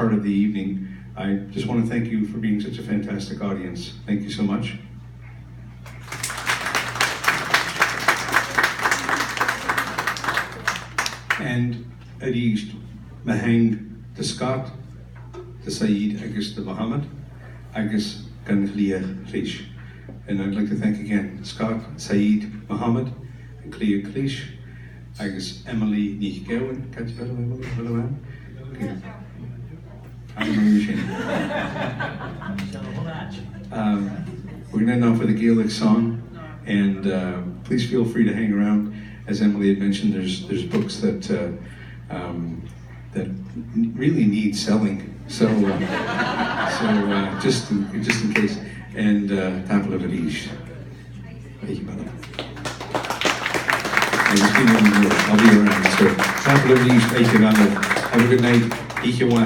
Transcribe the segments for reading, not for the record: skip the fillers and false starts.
part of the evening. I just want to thank you for being such a fantastic audience. Thank you so much. And at East, Mahang to Scott, to Saeed, agus to Muhammad, agus Ganglier Klish. And I'd like to thank again Scott, Saeed, Muhammad, and Clea Klish, agus Emily Nichgewen. Can't you tell Emily? Hello, Anne. We're going to end off with a Gaelic song, and please feel free to hang around. As Emily had mentioned, there's books that that really need selling. So just in case, and Tapel of Adish. I'll be around. So Tapel of Adish. Have a good night. Ichwa.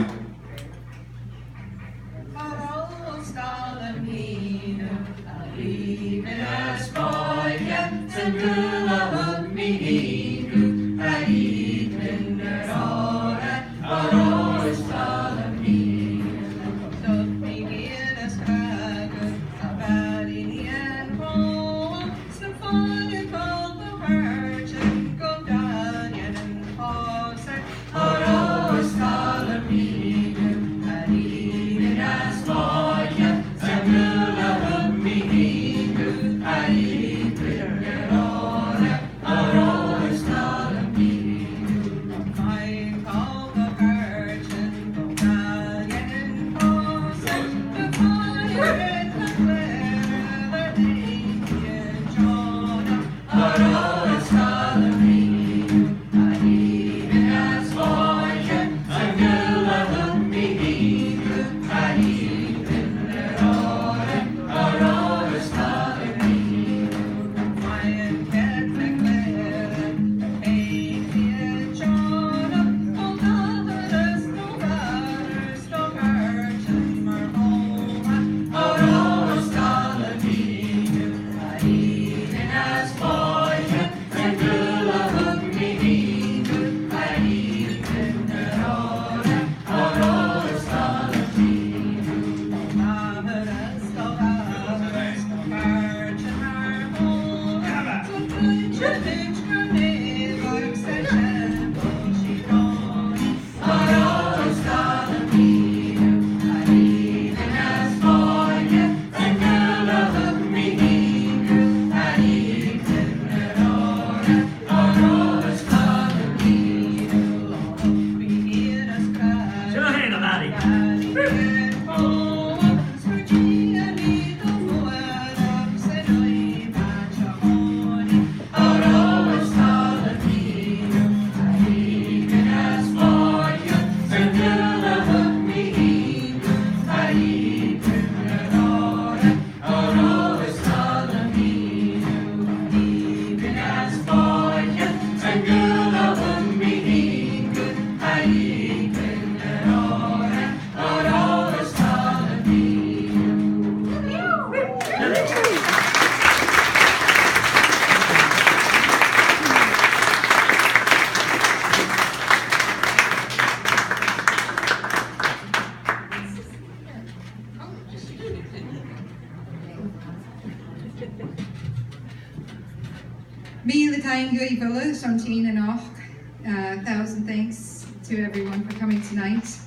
Thousand thanks to everyone for coming tonight.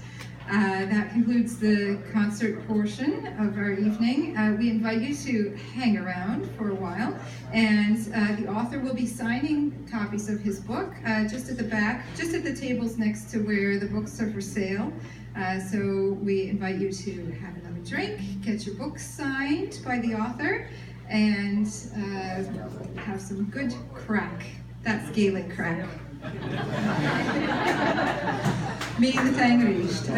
That concludes the concert portion of our evening. We invite you to hang around for a while, and the author will be signing copies of his book just at the back, just at the tables next to where the books are for sale. So we invite you to have another drink, get your books signed by the author, and have some good crack. That's Gaelic crack. Me the thing reached.